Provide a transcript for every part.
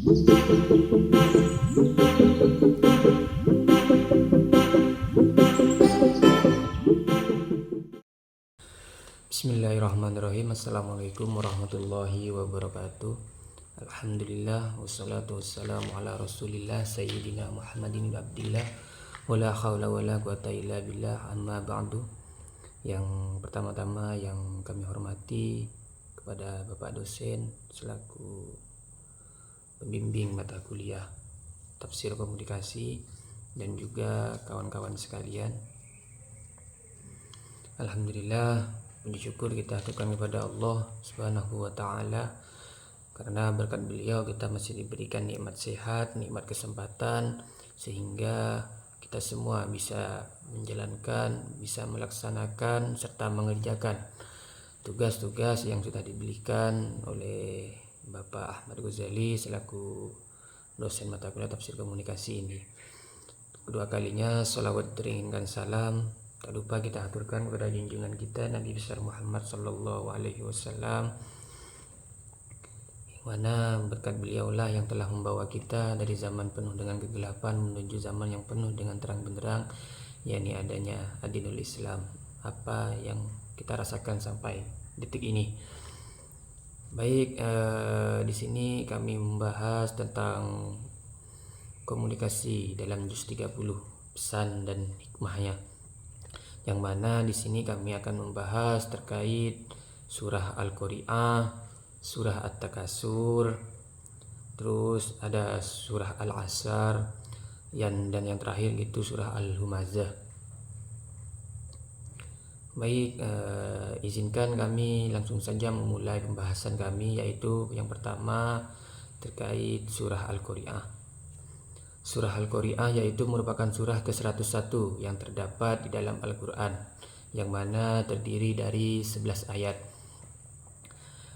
Bismillahirrahmanirrahim. Assalamualaikum warahmatullahi wabarakatuh. Alhamdulillah wassalatu wassalamu ala Rasulillah Sayyidina Muhammadin bin Abdillah wala haula wala quwata illa billah, amma ba'du. Yang pertama-tama yang kami hormati kepada Bapak dosen selaku pembimbing mata kuliah Tafsir Komunikasi dan juga kawan-kawan sekalian. Alhamdulillah, puji syukur kita aturkan kepada Allah Subhanahu wa taala, karena berkat beliau kita masih diberikan nikmat sehat, nikmat kesempatan, sehingga kita semua bisa menjalankan, bisa melaksanakan serta mengerjakan tugas-tugas yang sudah diberikan oleh Bapak Ahmad Ghazali selaku dosen mata kuliah Tafsir Komunikasi ini. Kedua kalinya sholawat teringinkan salam tak lupa kita aturkan kepada junjungan kita Nabi besar Muhammad sallallahu alaihi wasallam, yang mana berkat beliaulah yang telah membawa kita dari zaman penuh dengan kegelapan menuju zaman yang penuh dengan terang benderang, yakni adanya adinul Islam, apa yang kita rasakan sampai detik ini. Baik, di sini kami membahas tentang komunikasi dalam juz 30, pesan dan hikmahnya. Yang mana di sini kami akan membahas terkait surah Al-Qari'ah, surah At-Takasur, terus ada surah Al-Asr, dan yang terakhir itu surah Al-Humazah. Baik, izinkan kami langsung saja memulai pembahasan kami, yaitu yang pertama terkait surah Al-Qari'ah. Surah Al-Qari'ah yaitu merupakan surah ke-101 yang terdapat di dalam Al-Quran, yang mana terdiri dari 11 ayat.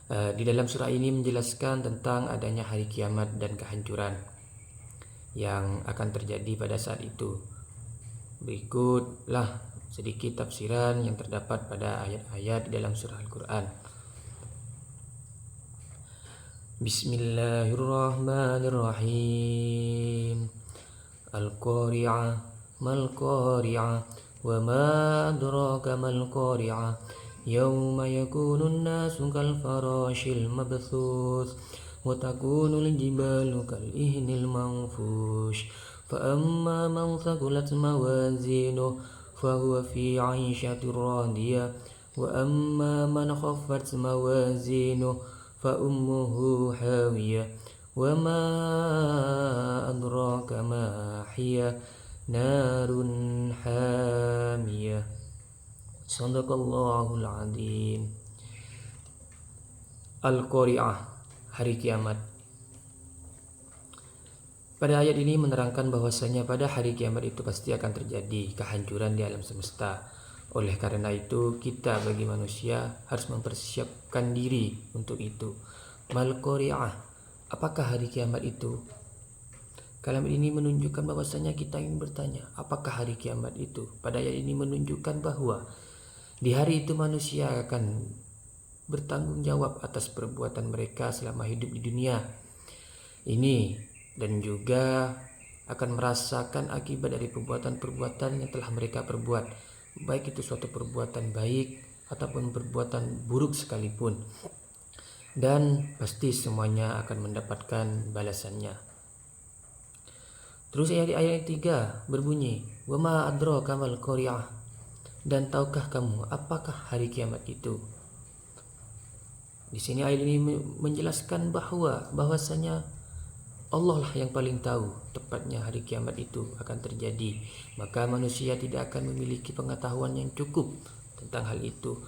Di dalam surah ini menjelaskan tentang adanya hari kiamat dan kehancuran yang akan terjadi pada saat itu. Berikutlah sedikit tafsiran yang terdapat pada ayat-ayat di dalam surah Al-Quran. Bismillahirrahmanirrahim. Al-Qari'ah mal-Qari'ah wa ma adraka mal-Qari'ah yawma yakunun nasu kal-farashil mabthuth wa takunul jibalu kal-ihnil manfush fa amma man thaqulat mawazinuhu fa huwa fi 'aishatir radiyah wa amma man khaffat mawazinuhu fa ummuhu hawiyah wa ma adraka ma hiya narun hamiyah. Shadaqallahul azim. Al-Qari'ah, hari kiamat. Pada ayat ini menerangkan bahwasanya pada hari kiamat itu pasti akan terjadi kehancuran di alam semesta. Oleh karena itu, kita bagi manusia harus mempersiapkan diri untuk itu. Mal-Qari'ah, apakah hari kiamat itu? Kalimat ini menunjukkan bahwasanya kita ingin bertanya, apakah hari kiamat itu? Pada ayat ini menunjukkan bahwa di hari itu manusia akan bertanggung jawab atas perbuatan mereka selama hidup di dunia ini, dan juga akan merasakan akibat dari perbuatan-perbuatan yang telah mereka perbuat, baik itu suatu perbuatan baik ataupun perbuatan buruk sekalipun, dan pasti semuanya akan mendapatkan balasannya. Terus ayat 3 berbunyi, wa ma adraka mal qari'ah, dan tahukah kamu apakah hari kiamat itu? Di sini ayat ini menjelaskan bahwasanya Allah lah yang paling tahu tepatnya hari kiamat itu akan terjadi. Maka manusia tidak akan memiliki pengetahuan yang cukup tentang hal itu.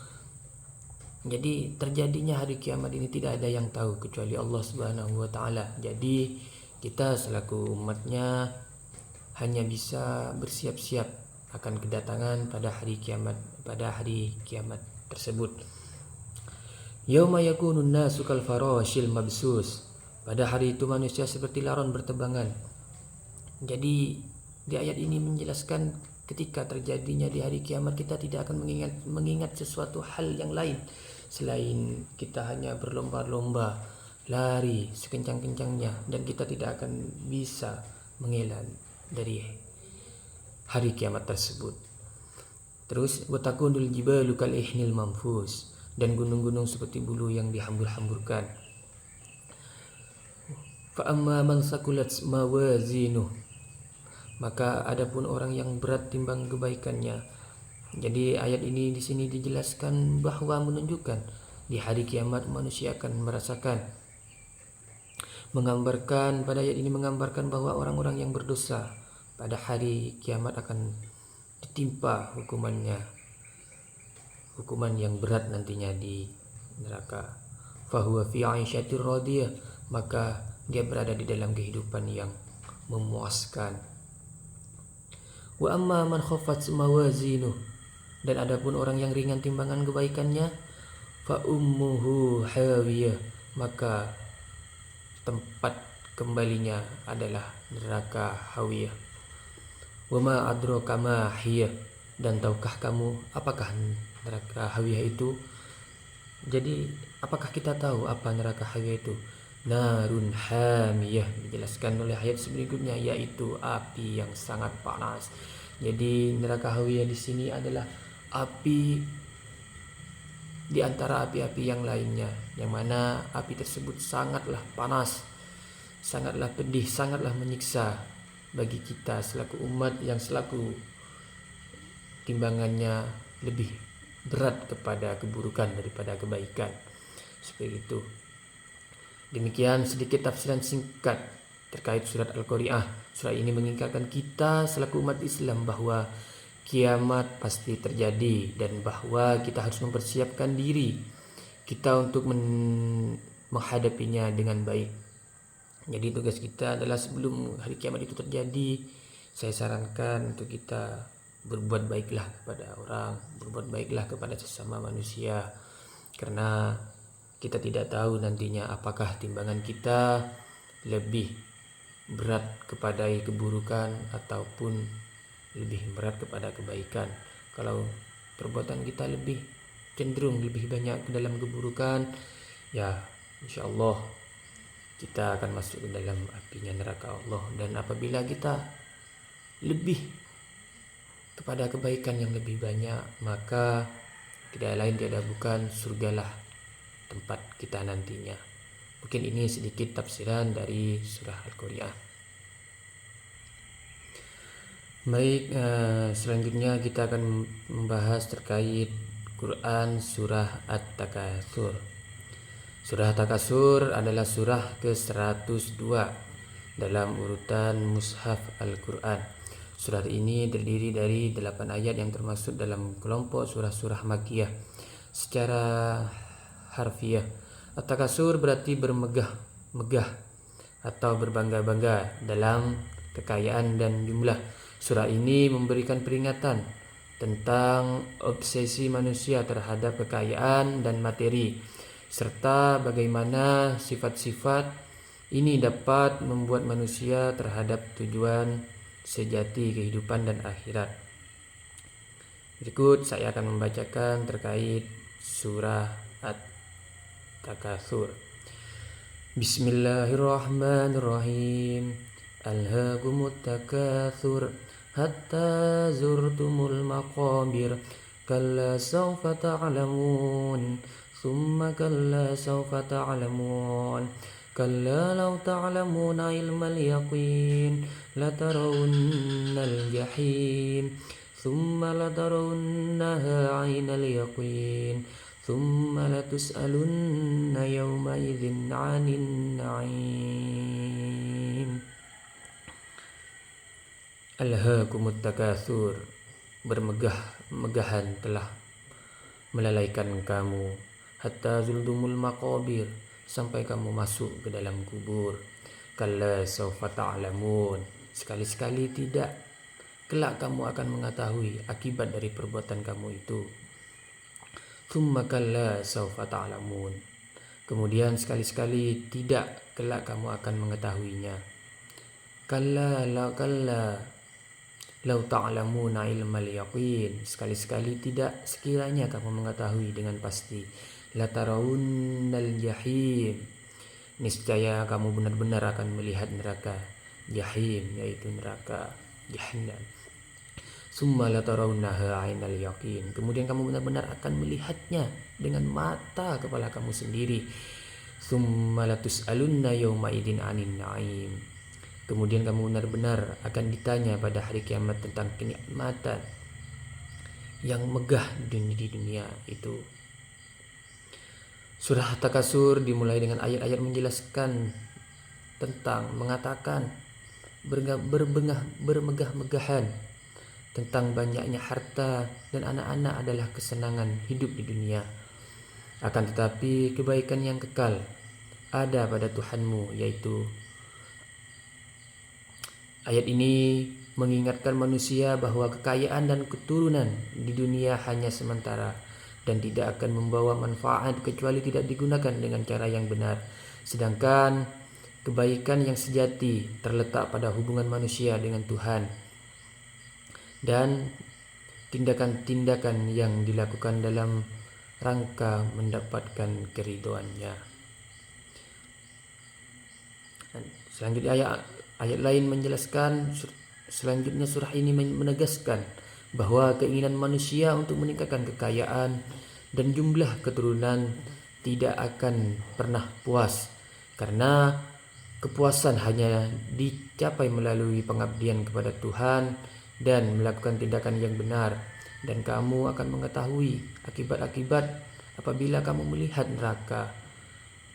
Jadi terjadinya hari kiamat ini tidak ada yang tahu kecuali Allah Subhanahu wa taala. Jadi kita selaku umatnya hanya bisa bersiap-siap akan kedatangan pada hari kiamat tersebut. Yauma yakunun nasu kal farashil mabsus. Pada hari itu manusia seperti laron bertebangan. Jadi di ayat ini menjelaskan ketika terjadinya di hari kiamat kita tidak akan mengingat sesuatu hal yang lain selain kita hanya berlomba-lomba lari sekencang-kencangnya dan kita tidak akan bisa mengelak dari hari kiamat tersebut. Terus watakundul jibalu kal ihnil manfus, dan gunung-gunung seperti bulu yang dihambur-hamburkan. Fa amma man sakulat mawazinuh, maka adapun orang yang berat timbang kebaikannya. Jadi ayat ini di sini dijelaskan bahwa menunjukkan di hari kiamat manusia akan merasakan, menggambarkan pada ayat ini menggambarkan bahwa orang-orang yang berdosa pada hari kiamat akan ditimpa hukuman yang berat nantinya di neraka. Fahuwa fi 'aisyatir radiyah, maka dia berada di dalam kehidupan yang memuaskan. Wa amma man khaffat mawazinuh, dan adapun orang yang ringan timbangan kebaikannya, fa ummuhu hawiyah, maka tempat kembalinya adalah neraka hawiyah. Wa ma adraka ma hiya, dan tahukah kamu apakah neraka hawiyah itu? Jadi apakah kita tahu apa neraka hawiyah itu? Narun hamiyah, dijelaskan oleh ayat berikutnya, yaitu api yang sangat panas. Jadi neraka hawiyah di sini adalah api di antara api-api yang lainnya, yang mana api tersebut sangatlah panas, sangatlah pedih, sangatlah menyiksa bagi kita selaku umat yang selaku timbangannya lebih berat kepada keburukan daripada kebaikan. Seperti itu. Demikian sedikit tafsiran singkat terkait surat Al-Qari'ah. Surat ini mengingatkan kita selaku umat Islam bahwa kiamat pasti terjadi dan bahwa kita harus mempersiapkan diri kita untuk menghadapinya dengan baik. Jadi tugas kita adalah sebelum hari kiamat itu terjadi, saya sarankan untuk kita berbuat baiklah kepada orang, berbuat baiklah kepada sesama manusia, karena kita tidak tahu nantinya apakah timbangan kita lebih berat kepada keburukan ataupun lebih berat kepada kebaikan. Kalau perbuatan kita lebih cenderung lebih banyak ke dalam keburukan, ya insya Allah kita akan masuk ke dalam apinya neraka Allah. Dan apabila kita lebih kepada kebaikan yang lebih banyak, maka tidak lain tidak bukan surgalah tempat kita nantinya. Mungkin ini sedikit tafsiran dari surah Al-Qari'ah. Baik, selanjutnya kita akan membahas terkait Quran surah At-Takatsur. Surah At-Takatsur adalah surah ke-102 dalam urutan Mushaf Al-Quran. Surah ini terdiri dari 8 ayat yang termasuk dalam kelompok surah-surah Makkiyah. Secara harfiah, At-Takatsur berarti bermegah atau berbangga-bangga dalam kekayaan dan jumlah. Surah ini memberikan peringatan tentang obsesi manusia terhadap kekayaan dan materi, serta bagaimana sifat-sifat ini dapat membuat manusia terhadap tujuan sejati kehidupan dan akhirat. Berikut saya akan membacakan terkait surah At-Takatsur. Bismillahirrahmanirrahim. Alhaakumut takatsur hatta zurtumul maqabir kalla sawfa ta'lamun thumma kalla sawfa ta'lamun kalla law ta'lamuna ilmal yaqin latarawunnal jahim thumma latarawunnaha 'ainal yaqin thumma latus'alunna yawma idzin 'anin na'im. Alhaakumut takatsur, bermegah-megahan telah melalaikan kamu, hatta zuldumul maqabir, sampai kamu masuk ke dalam kubur. Kalla sawfa ta'lamun, sekali-sekali tidak, kelak kamu akan mengetahui akibat dari perbuatan kamu itu. Tsumma kalla sawfa ta'lamun, kemudian sekali-sekali tidak, kelak kamu akan mengetahuinya. Kalla Lau ta'lamuna ilmal yaqin, sekali-sekali tidak, sekiranya kamu mengetahui dengan pasti. Latarawunnal jahim, niscaya kamu benar-benar akan melihat neraka jahim, yaitu neraka jahannam. Summa latarawunnaha 'ainal yaqin. Kemudian kamu benar-benar akan melihatnya dengan mata kepala kamu sendiri. Summa latus'alunna yawma idzin 'anin na'im. Kemudian kamu benar-benar akan ditanya pada hari kiamat tentang kenikmatan yang megah di dunia itu. Surah At-Takasur dimulai dengan ayat-ayat menjelaskan tentang mengatakan bermegah-megahan tentang banyaknya harta dan anak-anak adalah kesenangan hidup di dunia. Akan tetapi kebaikan yang kekal ada pada Tuhanmu, yaitu ayat ini mengingatkan manusia bahwa kekayaan dan keturunan di dunia hanya sementara dan tidak akan membawa manfaat kecuali tidak digunakan dengan cara yang benar. Sedangkan kebaikan yang sejati terletak pada hubungan manusia dengan Tuhan dan tindakan-tindakan yang dilakukan dalam rangka mendapatkan keridhoannya. Selanjutnya ayat lain menjelaskan, selanjutnya surah ini menegaskan bahwa keinginan manusia untuk meningkatkan kekayaan dan jumlah keturunan tidak akan pernah puas, karena kepuasan hanya dicapai melalui pengabdian kepada Tuhan dan melakukan tindakan yang benar. Dan kamu akan mengetahui akibat-akibat apabila kamu melihat neraka.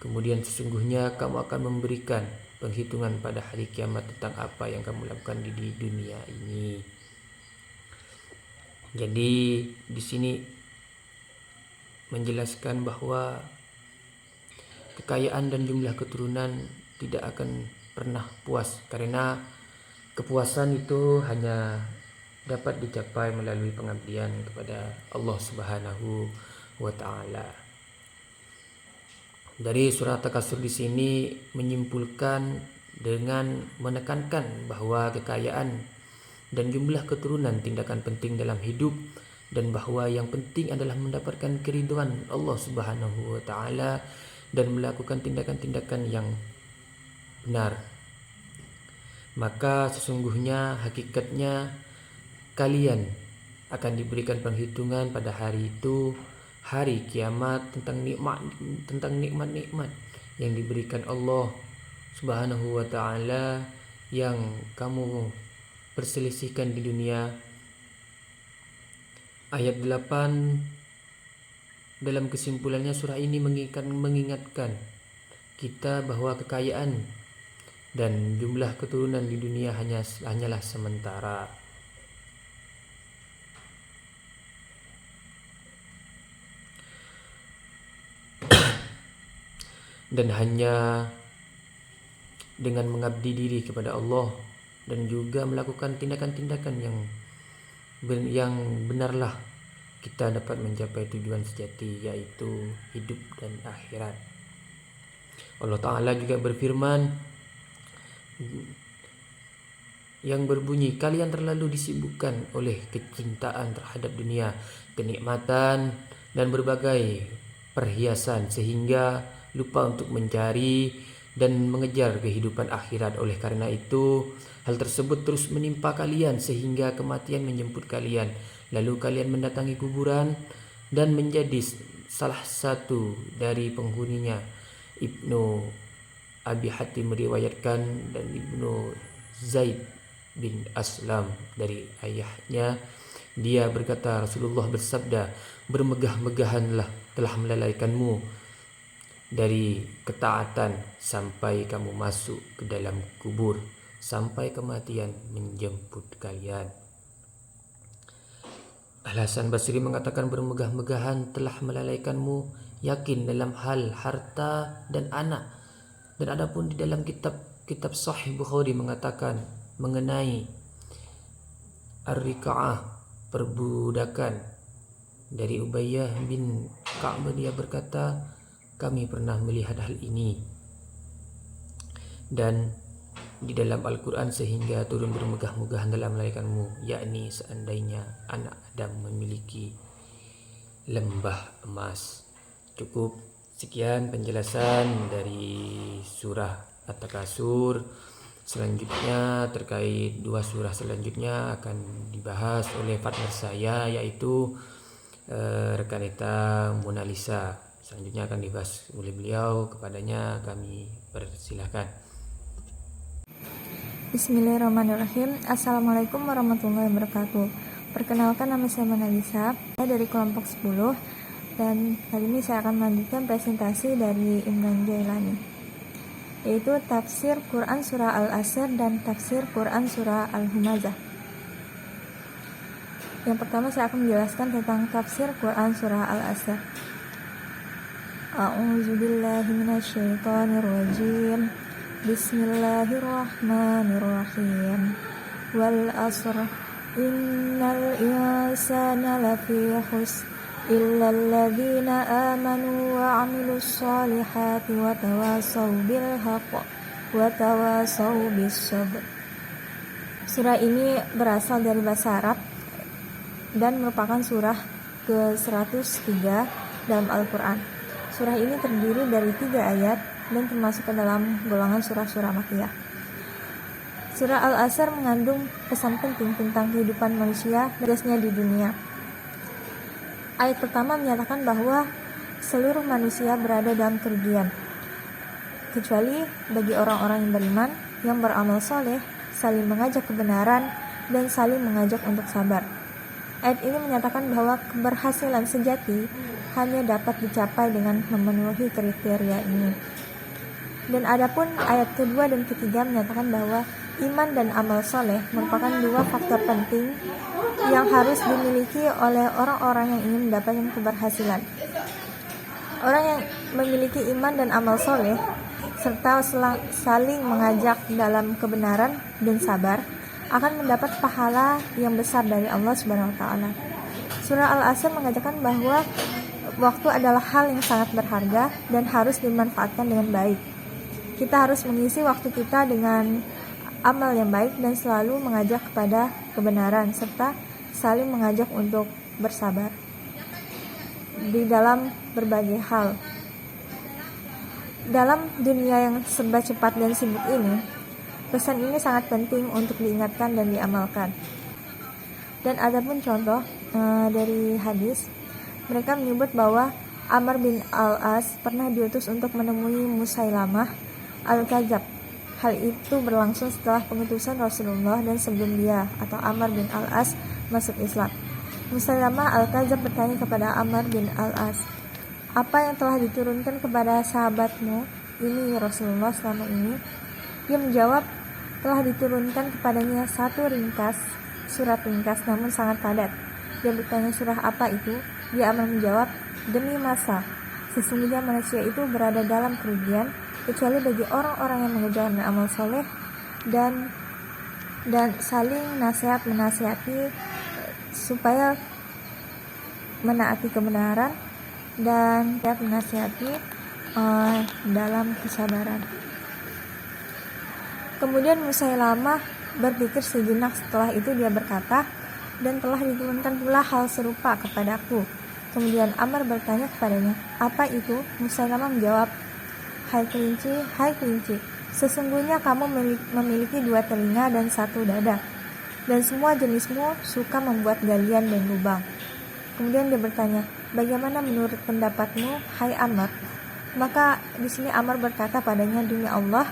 Kemudian sesungguhnya kamu akan memberikan penghitungan pada hari kiamat tentang apa yang kamu lakukan di dunia ini. Jadi di sini menjelaskan bahwa kekayaan dan jumlah keturunan tidak akan pernah puas, karena kepuasan itu hanya dapat dicapai melalui pengabdian kepada Allah Subhanahu wa taala. Dari surah At-Takasur di sini menyimpulkan dengan menekankan bahwa kekayaan dan jumlah keturunan tindakan penting dalam hidup, dan bahwa yang penting adalah mendapatkan keridhaan Allah Subhanahu wa taala dan melakukan tindakan-tindakan yang benar. Maka sesungguhnya hakikatnya kalian akan diberikan penghitungan pada hari itu, hari kiamat, tentang nikmat-nikmat yang diberikan Allah Subhanahu wa taala yang kamu perselisihkan di dunia. Ayat 8 dalam kesimpulannya surah ini mengingatkan kita bahwa kekayaan dan jumlah keturunan di dunia hanyalah sementara. Dan hanya dengan mengabdi diri kepada Allah dan juga melakukan tindakan-tindakan yang benarlah kita dapat mencapai tujuan sejati, yaitu hidup dan akhirat. Allah Ta'ala juga berfirman yang berbunyi, kalian terlalu disibukkan oleh kecintaan terhadap dunia, kenikmatan dan berbagai perhiasan sehingga lupa untuk mencari dan mengejar kehidupan akhirat. Oleh karena itu, hal tersebut terus menimpa kalian sehingga kematian menjemput kalian. Lalu kalian mendatangi kuburan dan menjadi salah satu dari penghuninya. Ibnu Abi Hatim meriwayatkan dan Ibnu Zaid bin Aslam dari ayahnya, dia berkata, Rasulullah bersabda, bermegah-megahanlah telah melalaikanmu dari ketaatan sampai kamu masuk ke dalam kubur, sampai kematian menjemput kalian. Al-Hasan Basri mengatakan bermegah-megahan telah melalaikanmu, yakin dalam hal harta dan anak. Dan adapun di dalam kitab Sahih Bukhari mengatakan mengenai Ar-Rika'ah, perbudakan dari Ubayyah bin Ka'b, dia berkata, kami pernah melihat hal ini dan di dalam Al-Quran sehingga turun bermegah-megahan dalam melahirkanmu, yakni seandainya anak Adam memiliki lembah emas. Cukup Sekian penjelasan dari surah At-Takasur. Selanjutnya terkait dua surah selanjutnya akan dibahas oleh partner saya, yaitu rekan kita Mona Lisa. Selanjutnya akan dibahas oleh beliau, kepadanya kami persilahkan. Bismillahirrahmanirrahim. Assalamualaikum warahmatullahi wabarakatuh. Perkenalkan, nama saya Mona Lisa, saya dari kelompok 10, dan kali ini saya akan melanjutkan presentasi dari Imran Jailani, yaitu tafsir Quran surah Al-Asr dan tafsir Quran surah Al-Humazah. Yang pertama saya akan menjelaskan tentang tafsir Quran surah Al-Asr. A'udzubillahi minasyaitonirrajim. Bismillahirrahmanirrahim. Wal asr innal insana lafi khusr illa alladhina amanu wa 'amilus solihati wa tawasaw bil haqq wa tawasaw bis sabr. Surah ini berasal dari bahasa Arab dan merupakan surah ke-103 dalam Al-Quran. Surah ini terdiri dari 3 ayat dan termasuk ke dalam golongan surah-surah Makkiyah. Surah Al-Asr mengandung pesan penting tentang kehidupan manusia tugasnya di dunia. Ayat pertama menyatakan bahwa seluruh manusia berada dalam kerugian, kecuali bagi orang-orang yang beriman, yang beramal soleh, saling mengajak kebenaran, dan saling mengajak untuk sabar. Ayat ini menyatakan bahwa keberhasilan sejati hanya dapat dicapai dengan memenuhi kriteria ini. Dan adapun ayat kedua dan ketiga menyatakan bahwa iman dan amal soleh merupakan 2 faktor penting yang harus dimiliki oleh orang-orang yang ingin mendapatkan keberhasilan. Orang yang memiliki iman dan amal soleh serta saling mengajak dalam kebenaran dan sabar akan mendapat pahala yang besar dari Allah Subhanahu wa taala. Surah Al-Asr mengajarkan bahwa waktu adalah hal yang sangat berharga dan harus dimanfaatkan dengan baik. Kita harus mengisi waktu kita dengan amal yang baik dan selalu mengajak kepada kebenaran serta saling mengajak untuk bersabar di dalam berbagai hal. Dalam dunia yang serba cepat dan sibuk ini, pesan ini sangat penting untuk diingatkan dan diamalkan. Dan ada pun contoh dari hadis, mereka menyebut bahwa Amr bin Al-As pernah diutus untuk menemui Musailamah Al-Kadzab. Hal itu berlangsung setelah pengutusan Rasulullah dan sebelum dia atau Amr bin Al-As masuk Islam. Musailamah Al-Kadzab bertanya kepada Amr bin Al-As, "Apa yang telah diturunkan kepada sahabatmu ini Rasulullah selama ini?" Dia menjawab, telah diturunkan kepadanya surat ringkas namun sangat padat. Dia bertanya, surah apa itu? Dia akan menjawab, demi masa, sesungguhnya manusia itu berada dalam kerugian kecuali bagi orang-orang yang mengerjakan amal soleh dan saling menasihati supaya menaati kebenaran dan menasihati dalam kesabaran. Kemudian Musailamah berpikir sejenak, setelah itu dia berkata, dan telah diturunkan pula hal serupa kepadaku. Kemudian Amr bertanya kepadanya, apa itu? Musailamah menjawab, hai kelinci, sesungguhnya kamu memiliki 2 telinga dan 1 dada, dan semua jenismu suka membuat galian dan lubang. Kemudian dia bertanya, bagaimana menurut pendapatmu, hai Amr? Maka di sini Amr berkata padanya, demi Allah,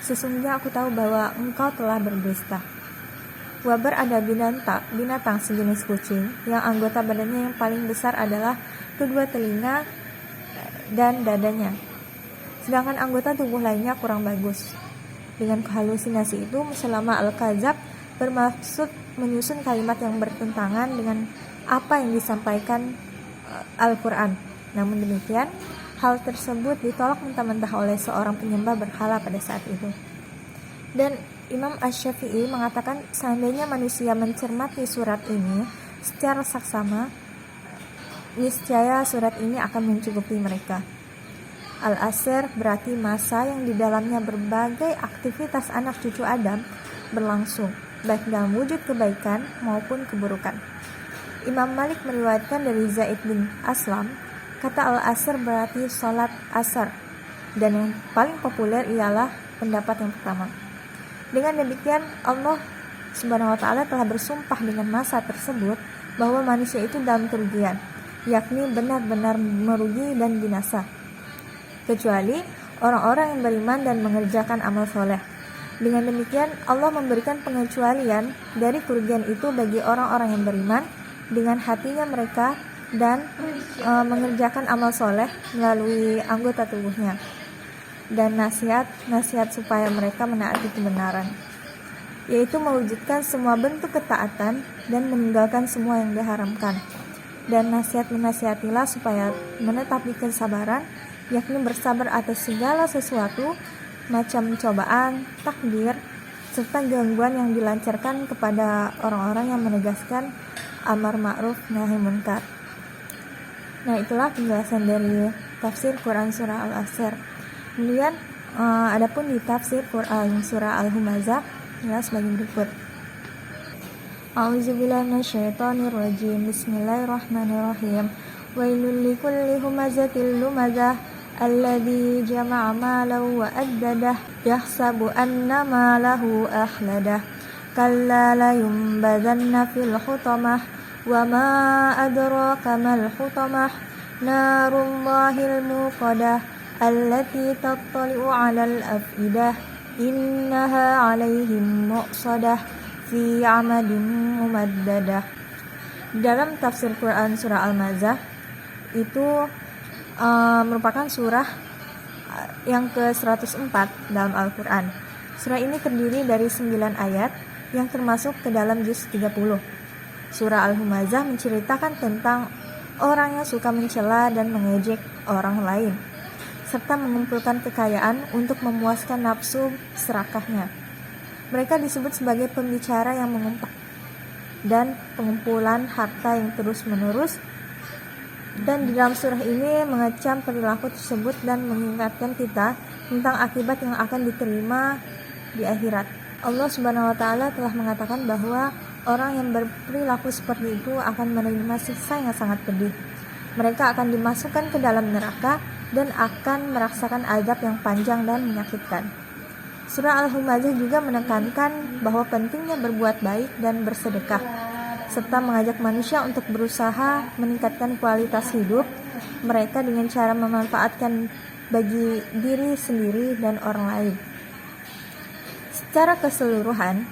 sesungguhnya aku tahu bahwa engkau telah berdusta. Wabar ada binatang sejenis kucing yang anggota badannya yang paling besar adalah kedua telinga dan dadanya, sedangkan anggota tubuh lainnya kurang bagus. Dengan halusinasi itu, Musailamah Al-Kadzab bermaksud menyusun kalimat yang bertentangan dengan apa yang disampaikan Al-Quran. Namun demikian, hal tersebut ditolak mentah-mentah oleh seorang penyembah berhala pada saat itu. Dan Imam Asy-Syafi'i mengatakan seandainya manusia mencermati surat ini secara saksama, niscaya surat ini akan mencukupi mereka. Al-Asr berarti masa yang di dalamnya berbagai aktivitas anak cucu Adam berlangsung, baik dalam wujud kebaikan maupun keburukan. Imam Malik meriwayatkan dari Zaid bin Aslam, Kata al-asr berarti salat asar, dan yang paling populer ialah pendapat yang pertama. Dengan demikian Allah Subhanahu wa ta'ala telah bersumpah dengan masa tersebut bahwa manusia itu dalam kerugian, yakni benar-benar merugi dan binasa, kecuali orang-orang yang beriman dan mengerjakan amal soleh. Dengan demikian Allah memberikan pengecualian dari kerugian itu bagi orang-orang yang beriman dengan hatinya mereka dan mengerjakan amal soleh melalui anggota tubuhnya, dan nasihat supaya mereka menaati kebenaran, yaitu mewujudkan semua bentuk ketaatan dan meninggalkan semua yang diharamkan. Dan menasihatilah supaya menetapi kesabaran, yakni bersabar atas segala sesuatu macam cobaan, takdir, serta gangguan yang dilancarkan kepada orang-orang yang menegaskan amar ma'ruf nahi munkar. Nah, itulah penjelasan dari tafsir Quran surah Al-Asr. Kemudian adapun di tafsir Quran surah Al-Humazah jelas sebagai berikut. A'udzubillahi minasyaitonirrajim. Bismillahirrahmanirrahim. Wailul likulli humazatil lumazah alladzi jama'a malan wa addadah yahsabu anna malahu akhladah kalla la yunbadanna fil hutamah wa ma adraka mal hutamah narullahil muqadah allati tattali'u 'alal afidah innaha 'alaihim muqsadah fi 'amadin mumaddadah. Dalam tafsir Quran surah Al-Mazah itu merupakan surah yang ke-104 dalam Al-Quran. Surah ini terdiri dari 9 ayat yang termasuk ke dalam juz 30. Surah Al-Humazah menceritakan tentang orang yang suka mencela dan mengejek orang lain, serta mengumpulkan kekayaan untuk memuaskan nafsu serakahnya. Mereka disebut sebagai pembicara yang mengumpat dan pengumpulan harta yang terus-menerus. Dan di dalam surah ini mengecam perilaku tersebut dan mengingatkan kita tentang akibat yang akan diterima di akhirat. Allah Subhanahu wa ta'ala telah mengatakan bahwa orang yang berperilaku seperti itu akan menerima siksa yang sangat pedih. Mereka akan dimasukkan ke dalam neraka dan akan merasakan azab yang panjang dan menyakitkan. Surah Al-Humazah juga menekankan bahwa pentingnya berbuat baik dan bersedekah, serta mengajak manusia untuk berusaha meningkatkan kualitas hidup mereka dengan cara memanfaatkan bagi diri sendiri dan orang lain. Secara keseluruhan,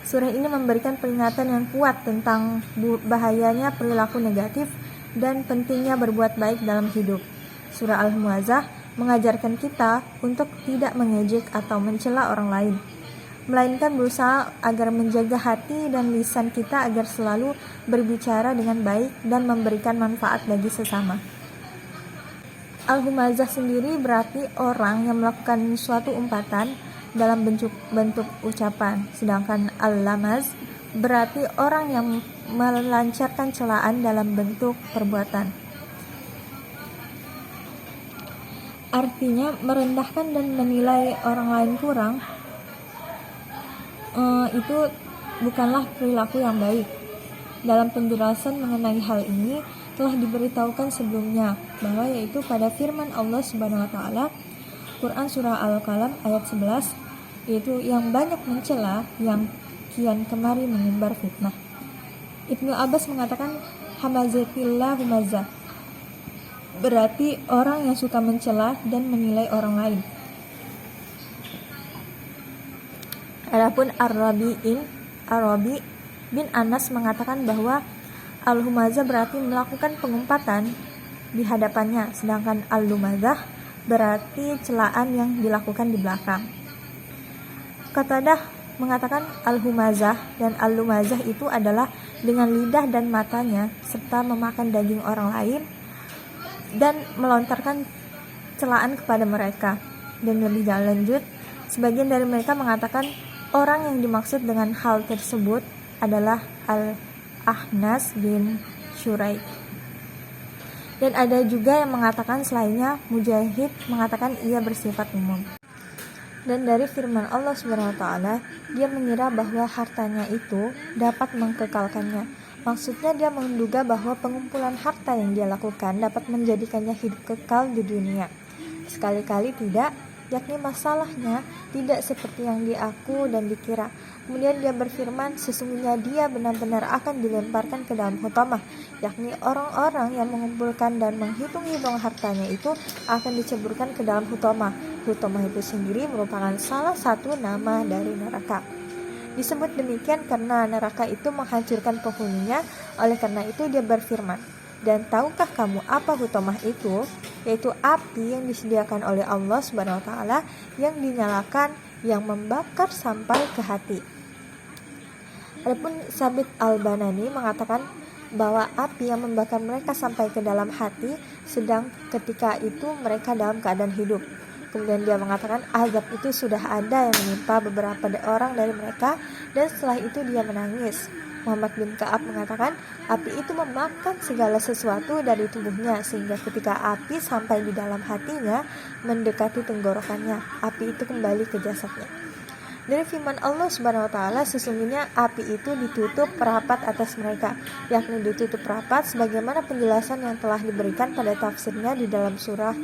surah ini memberikan peringatan yang kuat tentang bahayanya perilaku negatif dan pentingnya berbuat baik dalam hidup. Surah Al-Humazah mengajarkan kita untuk tidak mengejek atau mencela orang lain, melainkan berusaha agar menjaga hati dan lisan kita agar selalu berbicara dengan baik dan memberikan manfaat bagi sesama. Al-Humazah sendiri berarti orang yang melakukan suatu umpatan dalam bentuk ucapan, sedangkan Al-Lamaz berarti orang yang melancarkan celaan dalam bentuk perbuatan. Artinya merendahkan dan menilai orang lain kurang itu bukanlah perilaku yang baik. Dalam penjelasan mengenai hal ini telah diberitahukan sebelumnya, bahwa yaitu pada firman Allah Subhanahu wa taala Quran surah Al-Qalam ayat 11, yaitu yang banyak mencela, yang kian kemari mengumbar fitnah. Ibnu Abbas mengatakan hamazatillah humazah berarti orang yang suka mencela dan menilai orang lain. Adapun Ar-Rabi bin Anas mengatakan bahwa Al-Humazah berarti melakukan pengumpatan di hadapannya, sedangkan Al-Lumazah berarti celaan yang dilakukan di belakang. Qatadah mengatakan Al-Humazah dan Al-Lumazah itu adalah dengan lidah dan matanya serta memakan daging orang lain dan melontarkan celaan kepada mereka. Dan lebih lanjut, sebagian dari mereka mengatakan orang yang dimaksud dengan hal tersebut adalah Al-Ahnas bin Syuraik. Dan ada juga yang mengatakan selainnya. Mujahid mengatakan ia bersifat umum. Dan dari firman Allah Subhanahu wa taala, dia mengira bahwa hartanya itu dapat mengkekalkannya, Maksudnya dia menduga bahwa pengumpulan harta yang dia lakukan dapat menjadikannya hidup kekal di dunia. Sekali-kali tidak, yakni masalahnya tidak seperti yang diaku dan dikira. Kemudian dia berfirman, sesungguhnya dia benar-benar akan dilemparkan ke dalam hutamah, yakni orang-orang yang mengumpulkan dan menghitung-hitung hartanya itu akan diceburkan ke dalam hutamah. Hutamah itu sendiri merupakan salah satu nama dari neraka. Disebut demikian karena neraka itu menghancurkan penghuninya. Oleh karena itu dia berfirman, dan tahukah kamu apa hutamah itu? Yaitu api yang disediakan oleh Allah Subhanahu wa taala yang dinyalakan, yang membakar sampai ke hati. Adapun Sabit Al-Banani mengatakan bahwa api yang membakar mereka sampai ke dalam hati, sedang ketika itu mereka dalam keadaan hidup. Kemudian dia mengatakan azab itu sudah ada yang menimpa beberapa orang dari mereka, dan setelah itu dia menangis. Muhammad bin Ka'ab mengatakan api itu memakan segala sesuatu dari tubuhnya, sehingga ketika api sampai di dalam hatinya mendekati tenggorokannya, api itu kembali ke jasadnya. Dari firman Allah Subhanahu wa taala, sesungguhnya api itu ditutup rapat atas mereka, yakni ditutup rapat sebagaimana penjelasan yang telah diberikan pada tafsirnya di dalam surah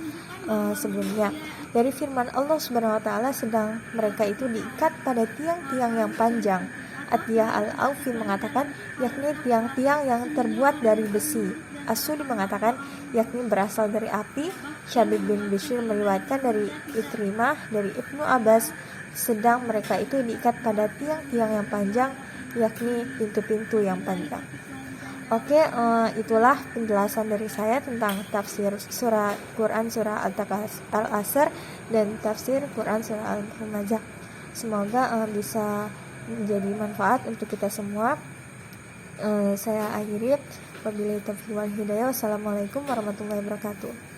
sebelumnya. Dari firman Allah Subhanahu wa taala, sedang mereka itu diikat pada tiang-tiang yang panjang. Atiyah Al-Aufi mengatakan yakni tiang-tiang yang terbuat dari besi. As-Sudi mengatakan yakni berasal dari api. Syabib bin Bishr meriwayatkan dari Ikrimah dari Ibnu Abbas, sedang mereka itu diikat pada tiang-tiang yang panjang, yakni pintu-pintu yang panjang. Oke, itulah penjelasan dari saya tentang tafsir surah Quran surah Al-Asr dan tafsir Quran surah Al-Humazah. Semoga bisa menjadi manfaat untuk kita semua. Saya akhiri, wabillahi taufiq wal hidayah. Wassalamualaikum warahmatullahi wabarakatuh.